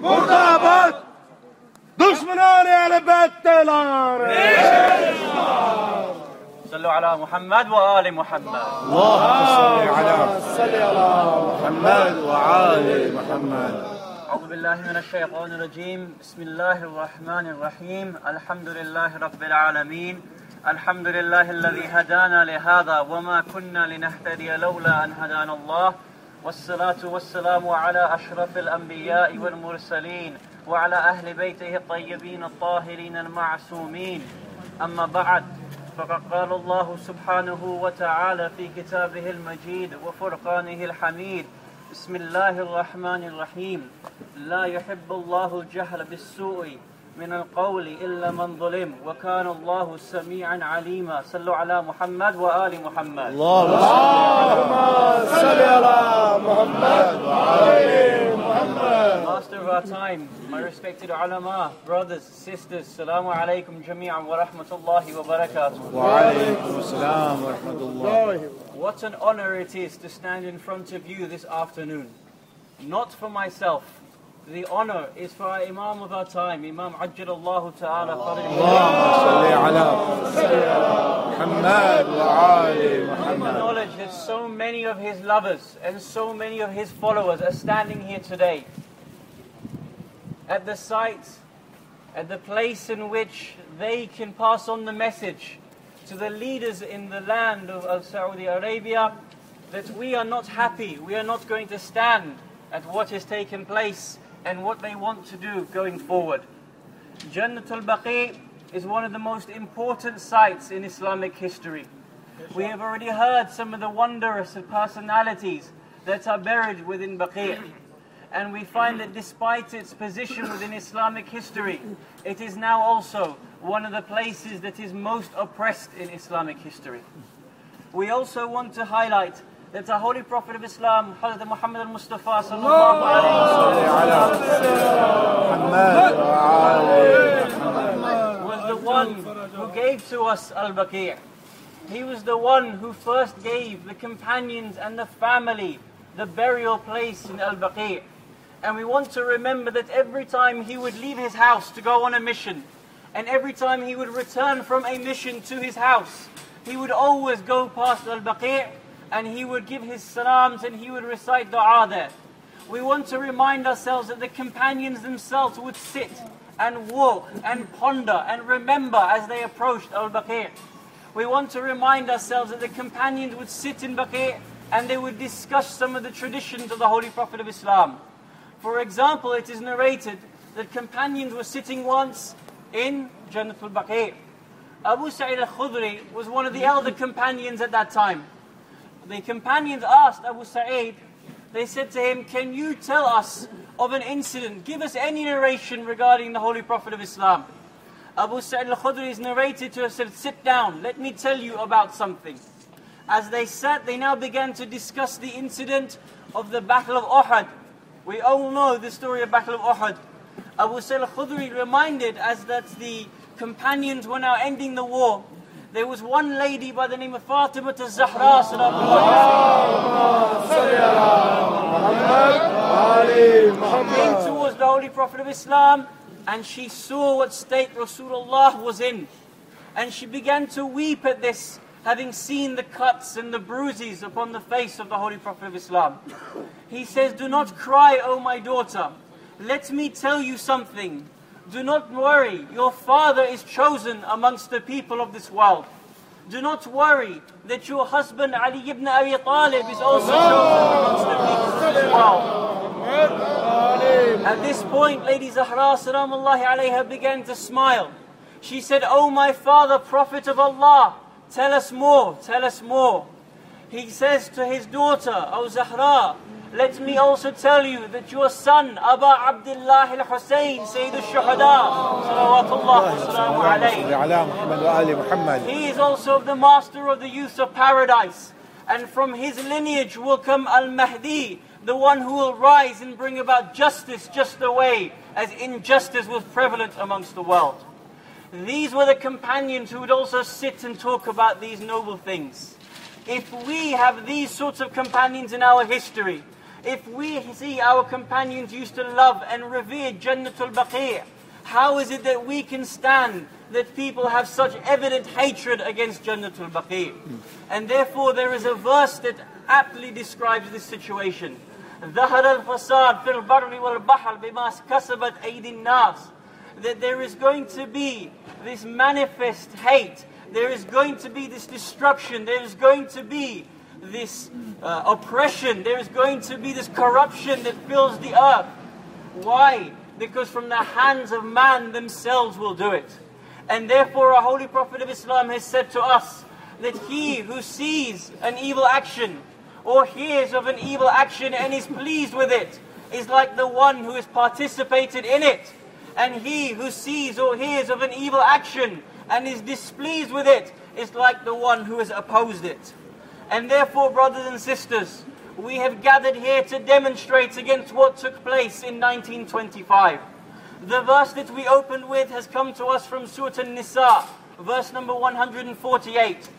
Murdabat! Düşmanı ala battelar! صلوا على محمد وآل محمد. اللهم صل على محمد وآل محمد. أعوذ بالله من الشيطان الرجيم. بسم الله الرحمن الرحيم. الحمد لله رب العالمين. الحمد لله الذي هدانا لهذا وما كنا لنهتدي لولا أن هدانا الله. والصلاة والسلام على أشرف الأنبياء والمرسلين وعلى أهل بيته الطيبين الطاهرين المعصومين. أما بعد، فقد قال الله سبحانه وتعالى في كتابه المجيد وفرقانه الحميد: بسم الله الرحمن الرحيم. لا يحب الله الجهل بالسوء من القول إلا من ظلم وكان الله سميعا عليما. صلوا على محمد وآل محمد. اللهم صل على محمد وآل محمد. Master of our time, my respected ulama, brothers, sisters, Assalamu alaikum jami'an wa rahmatullahi wa barakatuh. Wa alaikum assalam wa rahmatullah. What an honor it is to stand in front of you this afternoon. Not for myself. The honor is for our Imam of our time, Imam Ajjalallahu Ta'ala Farihi. Allahumma salli ala Muhammad wa ali Muhammad. Knowledge that so many of his lovers and so many of his followers are standing here today at the site, at the place in which they can pass on the message to the leaders in the land of Saudi Arabia that we are not happy, we are not going to stand at what has taken place and what they want to do going forward. Janatul Baqee is one of the most important sites in Islamic history. We have already heard some of the wondrous personalities that are buried within Baqee. And we find that despite its position within Islamic history, it is now also one of the places that is most oppressed in Islamic history. We also want to highlight that the Holy Prophet of Islam, Hazrat Muhammad al-Mustafa sallallahu alayhi wa was the one who gave to us al-Baqee'. He was the one who first gave the companions and the family the burial place in al-Baqee'. And we want to remember that every time he would leave his house to go on a mission, and every time he would return from a mission to his house, he would always go past al-Baqee' and he would give his salams and he would recite dua there. We want to remind ourselves that the companions themselves would sit and walk and ponder and remember as they approached al-Baqee'. We want to remind ourselves that the companions would sit in Baqee' and they would discuss some of the traditions of the Holy Prophet of Islam. For example, it is narrated that companions were sitting once in Janatul Baqee'. Abu Sa'id al-Khudri was one of the elder companions at that time. The companions asked Abu Sa'id, they said to him, can you tell us of an incident? Give us any narration regarding the Holy Prophet of Islam. Abu Sa'id al-Khudri is narrated to have said, sit down, let me tell you about something. As they sat, they now began to discuss the incident of the Battle of Uhud. We all know the story of Battle of Uhud. Abu Sa'id al-Khudri reminded as that the companions were now ending the war. There was one lady by the name of Fatima al-Zahra came towards the Holy Prophet of Islam, and she saw what state Rasulullah was in. And she began to weep at this, having seen the cuts and the bruises upon the face of the Holy Prophet of Islam. He says, do not cry, O my daughter. Let me tell you something. Do not worry, your father is chosen amongst the people of this world. Do not worry that your husband Ali ibn Abi Talib is also chosen amongst the people of this world. At this point, Lady Zahra salamullahi alayha began to smile. She said, "O my father, Prophet of Allah, tell us more, tell us more." He says to his daughter, "O Zahra, let me also tell you that your son, Aba Abdullah al-Hussein, Sayyid al-Shuhada, salawatullah alayhi, he is also the master of the youth of paradise. And from his lineage will come Al-Mahdi, the one who will rise and bring about justice just the way as injustice was prevalent amongst the world." These were the companions who would also sit and talk about these noble things. If we have these sorts of companions in our history, If we see our companions used to love and revere Janatul Baqee, how is it that we can stand that people have such evident hatred against Janatul Baqee? And therefore there is a verse that aptly describes this situation. ظهر الفساد في البر والبحر بما كسبت أيدي الناس. That there is going to be this manifest hate, there is going to be this destruction, there is going to be this oppression, there is going to be this corruption that fills the earth. Why? Because from the hands of man themselves will do it. And therefore our Holy Prophet of Islam has said to us that he who sees an evil action or hears of an evil action and is pleased with it is like the one who has participated in it. And he who sees or hears of an evil action and is displeased with it is like the one who has opposed it. And therefore, brothers and sisters, we have gathered here to demonstrate against what took place in 1925. The verse that we opened with has come to us from Surah An-Nisa, verse number 148.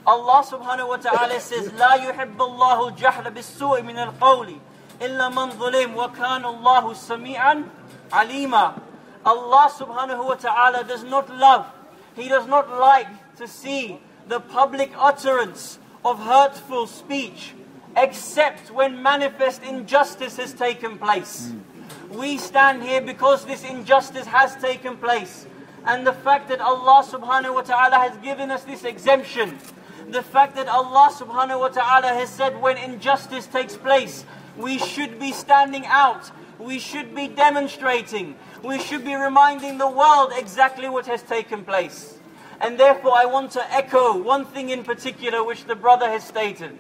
Allah subhanahu wa ta'ala says, لا يحب الله الجهر بالسوء من القول إلا من ظلم وكان الله سميعا عليما. Allah subhanahu wa ta'ala does not love, He does not like to see the public utterance of hurtful speech except when manifest injustice has taken place. We stand here because this injustice has taken place. And the fact that Allah subhanahu wa ta'ala has given us this exemption, the fact that Allah subhanahu wa ta'ala has said when injustice takes place, we should be standing out, we should be demonstrating, we should be reminding the world exactly what has taken place. And therefore I want to echo one thing in particular which the brother has stated.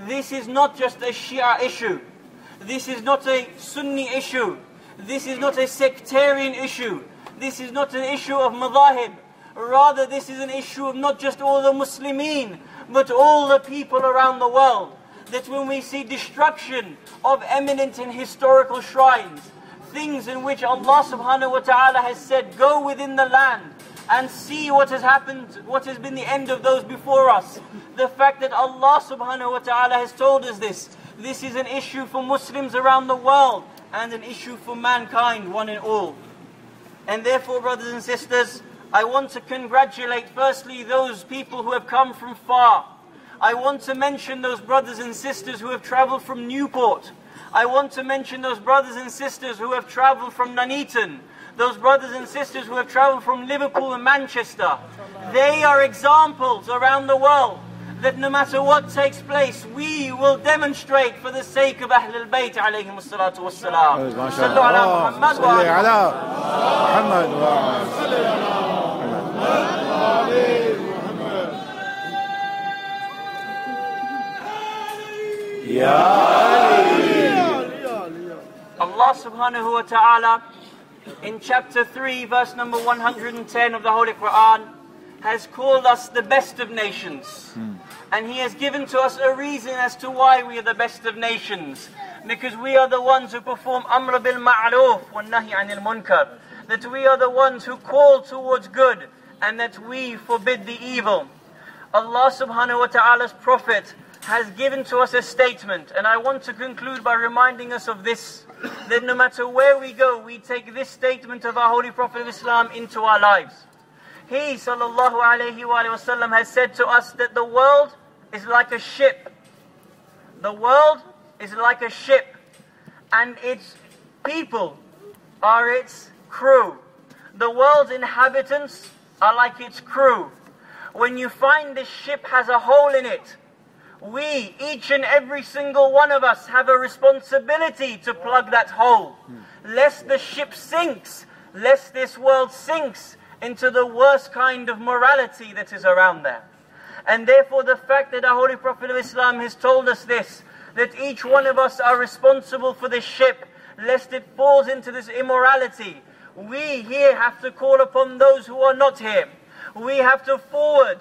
This is not just a Shia issue. This is not a Sunni issue. This is not a sectarian issue. This is not an issue of madahib. Rather, this is an issue of not just all the Muslimin, but all the people around the world. That when we see destruction of eminent and historical shrines, things in which Allah subhanahu wa ta'ala has said, go within the land and see what has happened, what has been the end of those before us. The fact that Allah subhanahu wa ta'ala has told us this is an issue for Muslims around the world and an issue for mankind, one and all. And therefore, brothers and sisters, I want to congratulate firstly those people who have come from far. I want to mention those brothers and sisters who have traveled from Newport. I want to mention those brothers and sisters who have traveled from Nuneaton. Those brothers and sisters who have traveled from Liverpool and Manchester. They are examples around the world that no matter what takes place, we will demonstrate for the sake of Ahlul Bayt alayhim as-salatu was-salam. Sallu ala Muhammad wa Allah subhanahu wa ta'ala in chapter 3 verse number 110 of the Holy Quran has called us the best of nations. And He has given to us a reason as to why we are the best of nations. Because we are the ones who perform amr bil ma'ruf wa nahi anil munkar. That we are the ones who call towards good and that we forbid the evil. Allah subhanahu wa ta'ala's Prophet has given to us a statement, and I want to conclude by reminding us of this, that no matter where we go, we take this statement of our Holy Prophet of Islam into our lives. He sallallahu alayhi wa sallam has said to us that the world is like a ship. The world is like a ship, and its people are its crew. The world's inhabitants are like its crew. When you find this ship has a hole in it, we, each and every single one of us, have a responsibility to plug that hole. Lest the ship sinks, lest this world sinks into the worst kind of morality that is around there. And therefore the fact that our Holy Prophet of Islam has told us this, that each one of us are responsible for this ship, lest it falls into this immorality. We here have to call upon those who are not here. We have to forward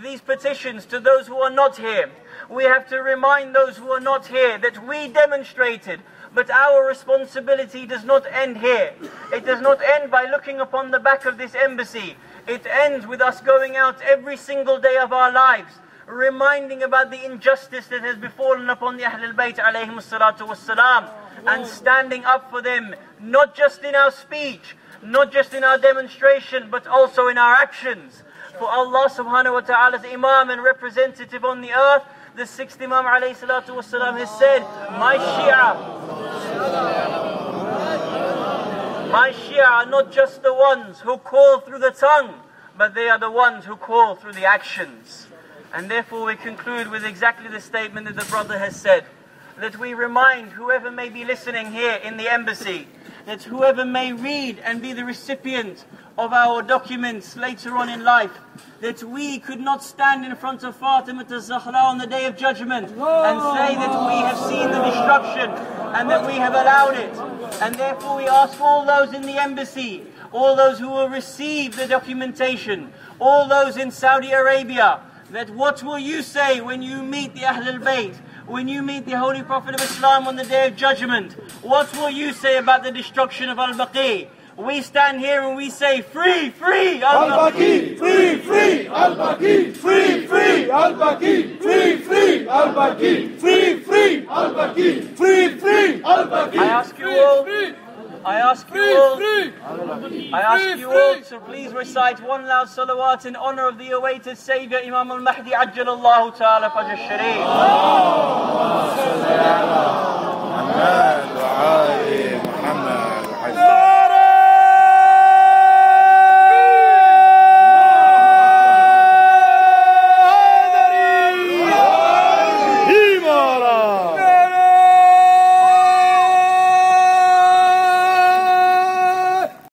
these petitions to those who are not here. We have to remind those who are not here that we demonstrated, but our responsibility does not end here. It does not end by looking upon the back of this embassy. It ends with us going out every single day of our lives, reminding about the injustice that has befallen upon the Ahlul Bayt alayhim salatu wassalam, and standing up for them, not just in our speech, not just in our demonstration, but also in our actions. For Allah subhanahu wa ta'ala's Imam and representative on the earth, the 6th Imam alayhi salatu wassalam, has said, my Shia are not just the ones who call through the tongue, but they are the ones who call through the actions. And therefore we conclude with exactly the statement that the brother has said, that we remind whoever may be listening here in the embassy, that whoever may read and be the recipient of our documents later on in life, that we could not stand in front of Fatima al-Zahra on the Day of Judgment and say that we have seen the destruction and that we have allowed it. And therefore we ask all those in the embassy, all those who will receive the documentation, all those in Saudi Arabia, that what will you say when you meet the Ahlul Bayt, when you meet the Holy Prophet of Islam on the Day of Judgment? What will you say about the destruction of Al-Baqee? We stand here and we say, free, free, Al-Baqee! Free, free, Al-Baqee! Free, free, Al-Baqee! Free, free, Al-Baqee! Free, free, Al-Baqee! Free, free, Al-Baqee! I ask you all to please recite one loud salawat in honor of the awaited Savior, Imam al-Mahdi, Ajjalallahu ta'ala Fajr al-Sharif.